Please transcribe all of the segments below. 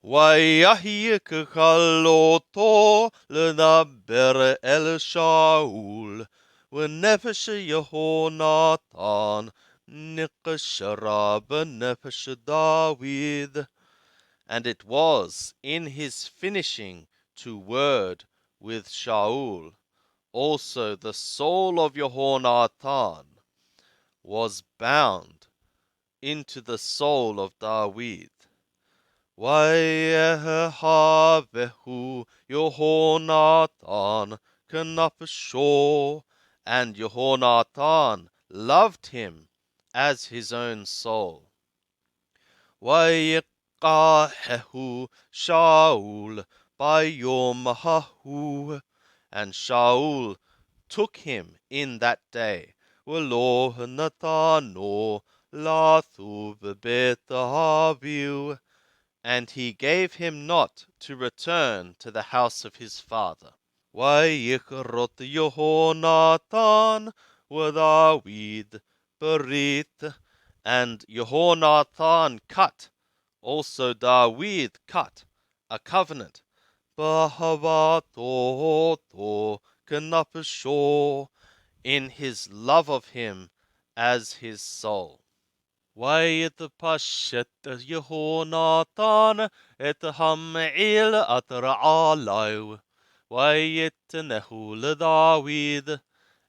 ויהי ככלותו לדבר אל שאול, ונפש יהונתן נקשרה בנפש דוד. And it was in his finishing to word with Shaul, also the soul of Jehonathan was bound into the soul of David. Vayehavehu Jehonathan kenafsho, and Jehonathan loved him as his own soul. Vayikahehu Shaul bayom hahu, and Shaul took him in that day. V'lo natano lathu b'beit aviv, and he gave him not to return to the house of his father. Vayikrot Jehonathan v'David berit, and Jehonathan cut, also David cut, a covenant. B'havato kenafsho, in his love of him as his soul. ויתפשט יהונתן את המעיל אשר עליו, ויתנהו לדוד.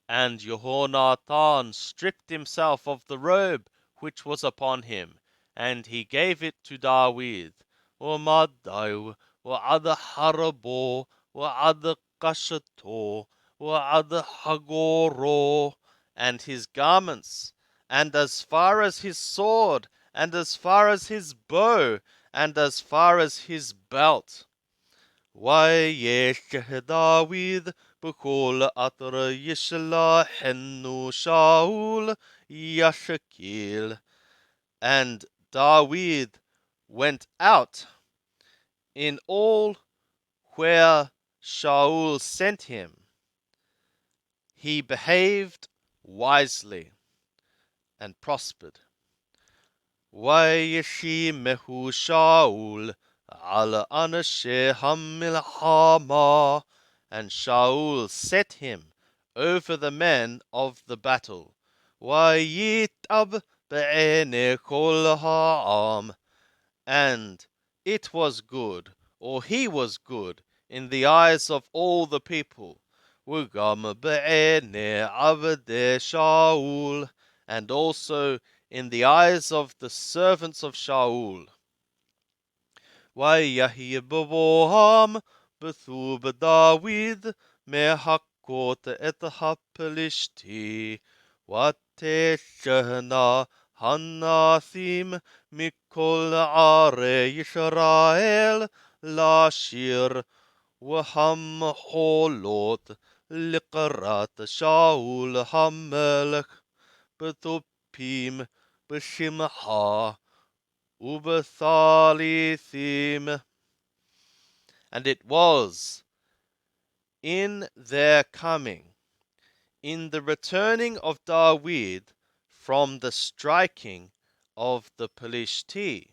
And Jehonathan stripped himself of the robe which was upon him, and he gave it to David. ومدعو وأدحر بو وأدقشتو وأدحجورو, and his garments, and as far as his sword, and as far as his bow, and as far as his belt. וישך דוד בכל אתר ישלחנו שאול ישקיל. And David went out in all where Shaul sent him. He behaved wisely and prospered. וישימהו שאול על אנשי המלחמה, and Shaul set him over the men of the battle. ויטב בעיני כל העם, and it was good, or he was good, in the eyes of all the people. וגם בעיני עבדי שאול, and also in the eyes of the servants of Shaul. ויהי בבואם בתו בדוד מהכות את הפלישתי, ותשנה הנשים מכל ערי ישראל לשיר, והמחולות לקראת שאול המלך בתופים בשמחה ubethalithim. And it was in their coming, in the returning of David from the striking of the Pelishti.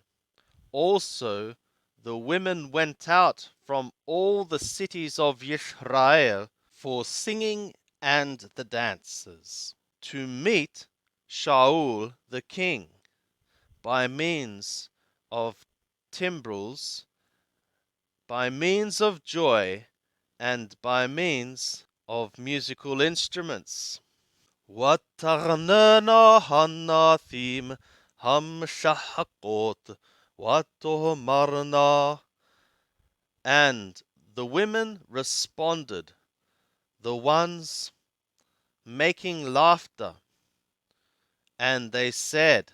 Also the women went out from all the cities of Israel for singing and the dances, to meet Shaul the king, by means of timbrels, by means of joy, and by means of musical instruments. وَتَغْنَنَا هَنَّثِيم هَمْشَحَقُوت وَتُهْمَرْنَا, and the women responded, the ones making laughter, and they said,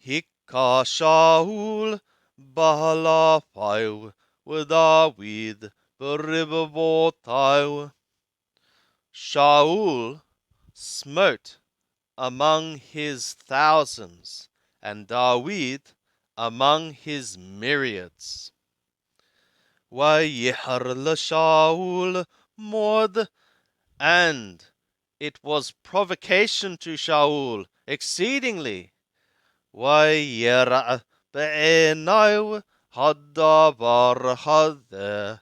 Hikka Shaul Bahalapau David Beribabotau. Shaul smote among his thousands, and David among his myriads. Vayihar Shaul mod, and it was provocation to Shaul exceedingly. Vayera be'enai hadavar hadeh.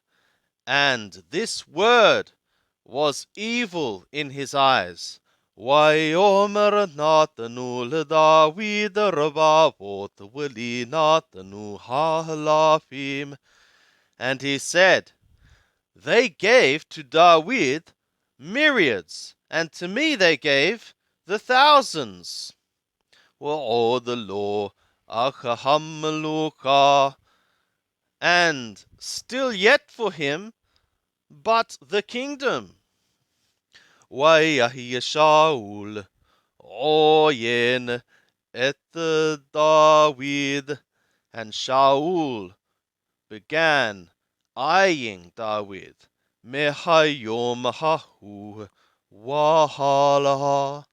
And this word was evil in his eyes. Vayomer Nathanu leDavid rabavot v'li Nathanu halafim. And he said, they gave to David myriads, and to me they gave the thousands. Wa'od lo achahamluka. And still yet for him but the kingdom. Wayahi Shaul oyen et David. And Shaul began eyeing David. Mehayom hahu wahala.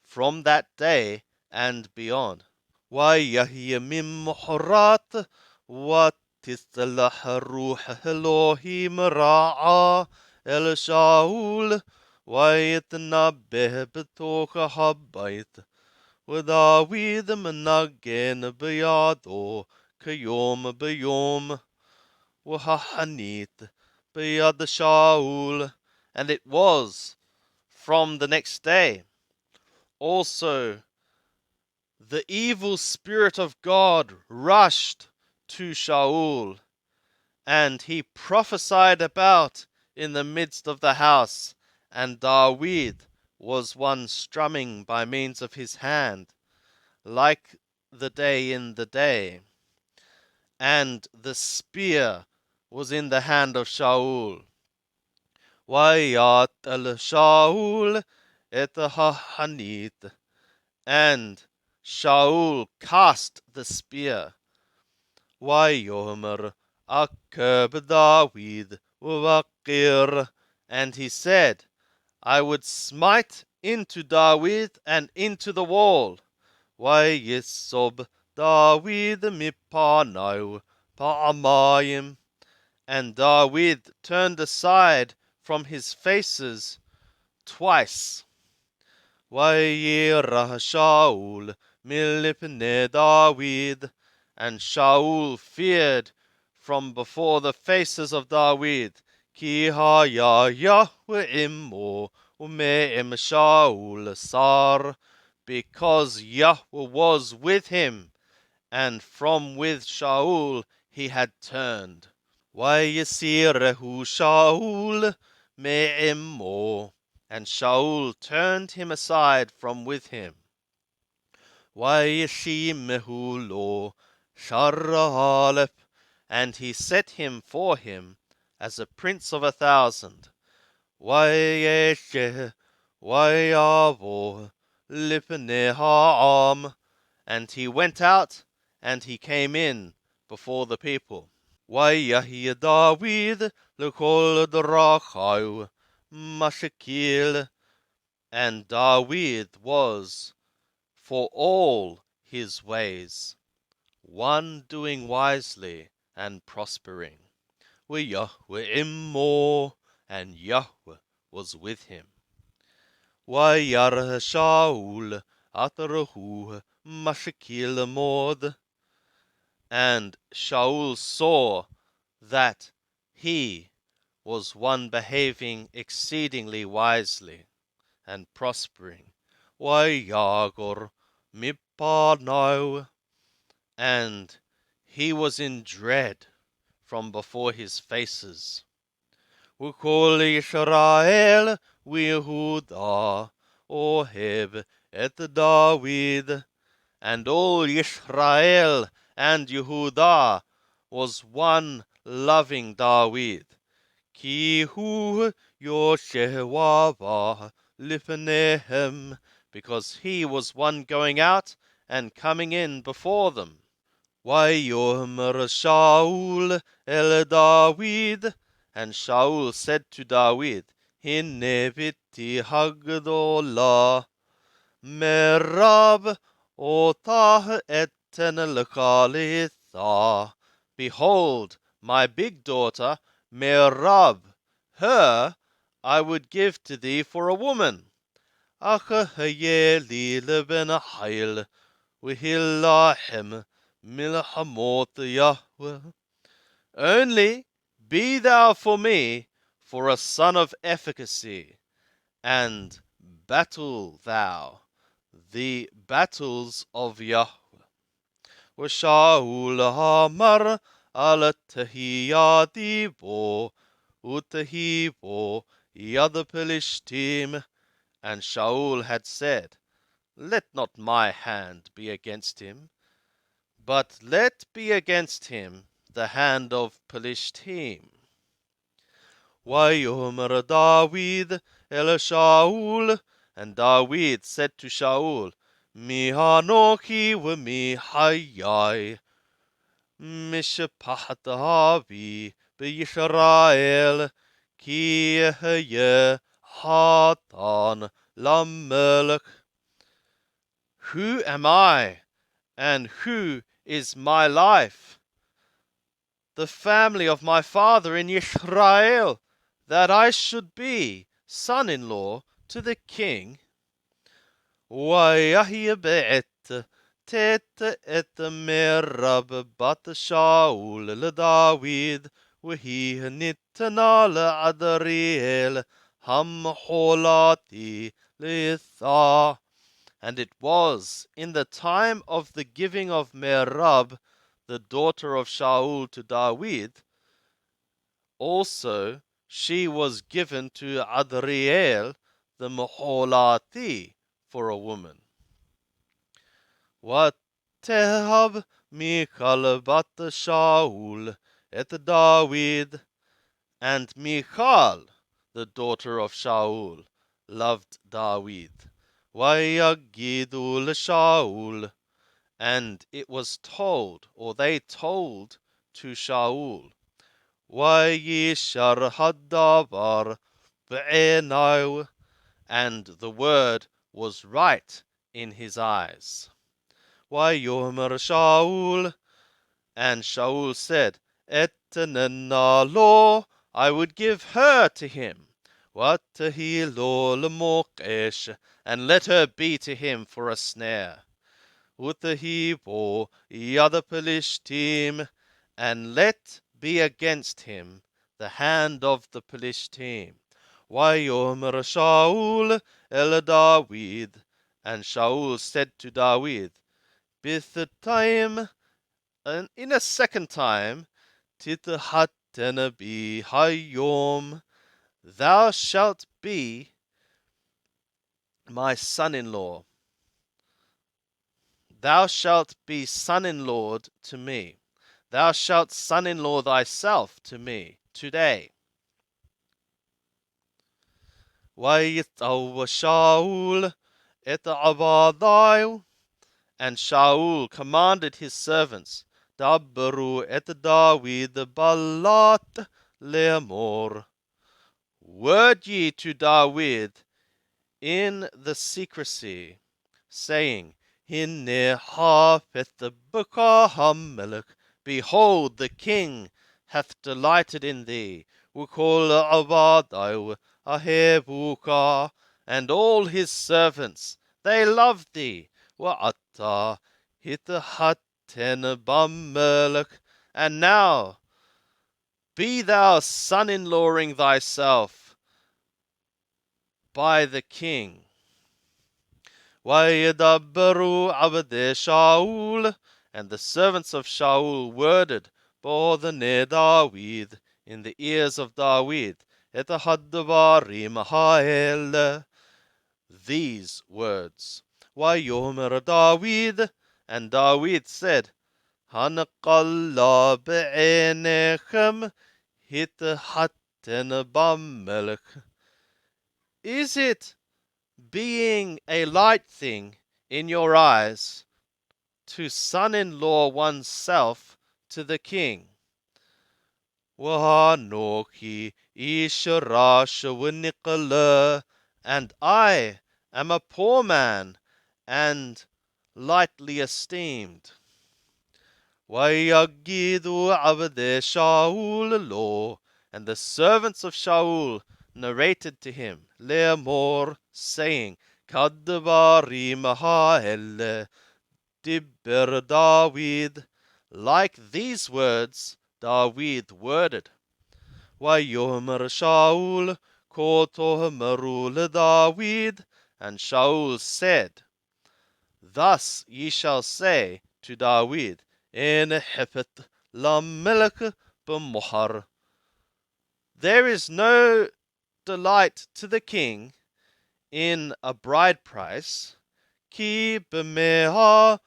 From that day and beyond. Wayahi mimhorat wat تستلح روح إلهيم راعى الشاول ويتنبه بتوك حبيت وداويد منجن بياده كيوم بيوم وحنيت بيد شاول. And it was from the next day also the evil spirit of God rushed to Shaul, and he prophesied about in the midst of the house, and David was one strumming by means of his hand, like the day in the day. And the spear was in the hand of Shaul. Wayat el Shaul et hahanit. And Shaul cast the spear. Wayomer akeb David uvakir. And he said, I would smite into David and into the wall. Wayisob David mipanau pa'amayim. And David turned aside from his faces twice. Vayirah Shaul milipne David. And Shaul feared from before the faces of David. Ki haya Yahweh immo ume'im Shaul sar. Because Yahweh was with him, and from with Shaul he had turned. Vayisirehu Shaul me'immo. And Shaul turned him aside from with him. Vayishimehu lo Sharhalep. And he set him for him as a prince of 1,000. Vayeshe Vayavo Lipne Ha'am. And he went out and he came in before the people. Vayahi David lekol drachau mashakil. And David was for all his ways one doing wisely and prospering. Yahweh immo. And Yahweh was with him. Vayar Shaul atarahu mashakil mod. And Shaul saw that he was one behaving exceedingly wisely and prospering. Vayagor mipanau. And he was in dread from before his faces. Ukol Yisrael v'Yehuda ohev et David. And all Yisrael and Yehuda was one loving David. Ki hu Yoshevava lifnehem. Because he was one going out and coming in before them. Vayomer Shaul el David. And Shaul said to David, Hinne viti hagdola merab otah eten lekalitha. Behold, my big daughter Merab, her I would give to thee for a woman. Achayeli leben hail v'hilahem milhamot Yahweh. Only be thou for me for a son of efficacy, and battle thou the battles of Yahweh. Shaul hamar al tahiyati bo utahi bo yad Pelishtim. And Shaul had said, Let not my hand be against him, but let be against him the hand of Pelishtim. Vayomer David el Shaul, and David said to Shaul, Mi hanochi v'mi hayai, mishpat Avi b'Yisrael, ki ehye hatan lamelech. Who am I, and who is my life? The family of my father in Israel, that I should be son-in-law to the king. Wayahya be'et tet et merab bat Shaul David, وهي نتنا لعدريل هم حولاتي لثا. And it was in the time of the giving of Merab, the daughter of Shaul, to David. Also she was given to Adriel the Moholati for a woman. Watehab Michal bat Shaul et David. And Michal, the daughter of Shaul, loved David. Vayagidu Shaul, and it was told, or they told to Shaul, Vayishar hadavar b'einau, and the word was right in his eyes. Vayomer Shaul, and Shaul said, Etenena lo, I would give her to him. Watahi lo lemokesh, and let her be to him for a snare. Utahi bo yada Pelishtim, and let be against him the hand of the Pelishtim. Vayomer Shaul el David, and Shaul said to David, Bithatayim, and in a second time, Tithatena bi hayom, thou shalt be my son-in-law. Thou shalt be son-in-law to me. Thou shalt son-in-law thyself to me today. Vayitav Shaul et avadai, and Shaul commanded his servants, Dabbaru et David balat le'amor, word ye to David in the secrecy, saying, Hinne hafeth b'ka hamelech, behold, the king hath delighted in thee, Ukol avadai ahebuka, and all his servants, they love thee, Wa'ata hithaten bamelech, and now be thou son-in-lawing thyself by the king. Vayedabberu avdei Shaul, and the servants of Shaul worded b'odhnei David, in the ears of David, et hadvarim ha'ele, these words. Vayomer David, and David said, Hanaqalla be'enechem hithaten bamelech. Is it being a light thing in your eyes to son-in-law oneself to the king? Wahanoki isharash v'nikala, and I am a poor man and lightly esteemed. Vayagidu avdei Shaul lo, and the servants of Shaul narrated to him, Le'amor, saying, Kadvarim ha'ele dibber David, like these words David worded. Vayomer Shaul kotohmeru David, and Shaul said, Thus ye shall say to David, In Hepet Lamelech b'mohar. There is no delight to the king in a bride price, ki b'meha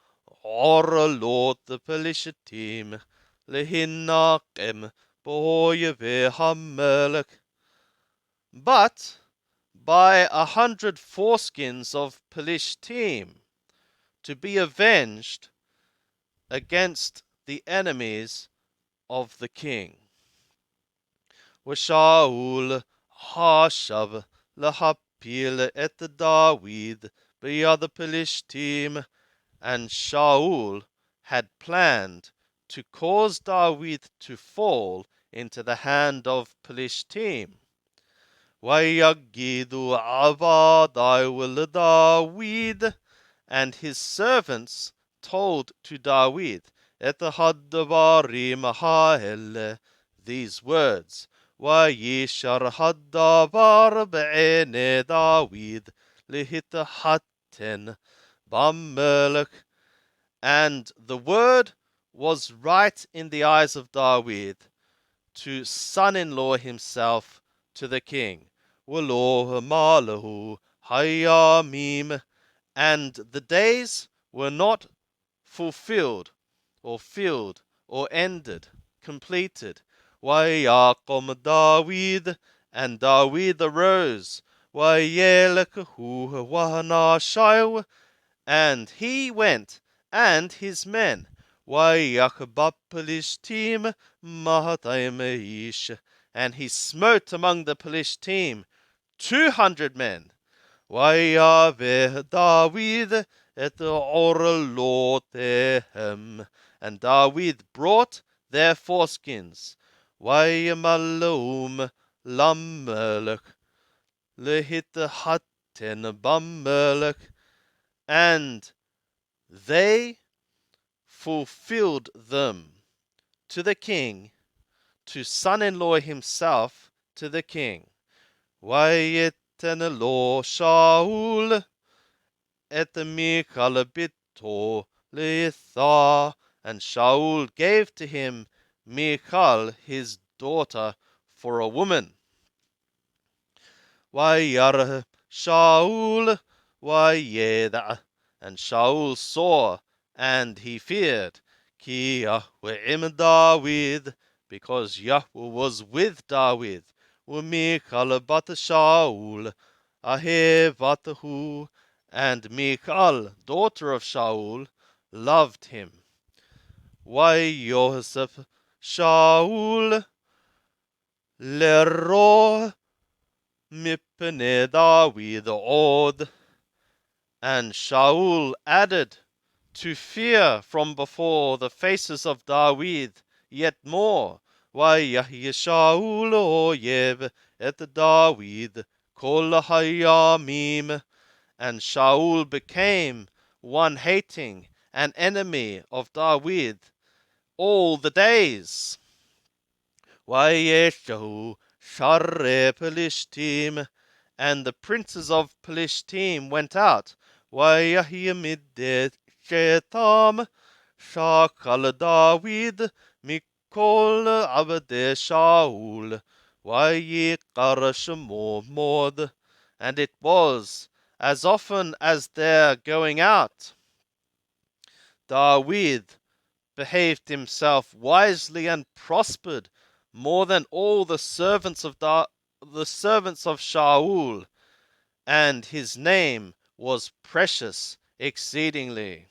oralot the Pelishtim lehinnakim b'oyeve hamelech. But by 100 foreskins of Pelishtim to be avenged against the enemies of the king. Shaul hashav lahapil et David b'yad Pelishtim, and Shaul had planned to cause David to fall into the hand of Pelishtim. Vayagidu avadai David, and his servants told to David, Et hadvarim ha'ele, these words, Vayishar hadvar be'ene David lihitahaten b'melech, and the word was right in the eyes of David to son-in-law himself to the king. V'lo malahu hayamim, and the days were not fulfilled, or filled, or ended, completed. Vayakom David, and David arose. Vayelekahu v'hanashayv, and he went, and his men. Vayachbap Pelishtim mahatayim ish, and he smote among the Pelishtim 200 men. Vayaveh David et orlotehem, and David brought their foreskins. Vayamalum lamelech lehitahaten b'melech, and they fulfilled them to the king, to son-in-law himself to the king. Vayeten lo Shaul et Michal bito leitha, and Shaul gave to him Michal his daughter for a woman. Vayareh Shaul vayeda, and Shaul saw, and he feared, ki Yahweh David, because Yahweh was with David. Michal bat Shaul ahevatahu, and Michal, daughter of Shaul, loved him. Vayosef Shaul lero mipnei David od, and Shaul added to fear from before the faces of David yet more. Vayahye Shaul oyev et David kol hayamim, and Shaul became one hating, an enemy of David all the days. Vayeshahu sharre Pelishtim, and the princes of Pelishtim went out. Vayahye shetam shakal David mikol avde Shaul vayikar shemo mod, and it was as often as their going out, David behaved himself wisely and prospered more than all the servants of Shaul, and his name was precious exceedingly.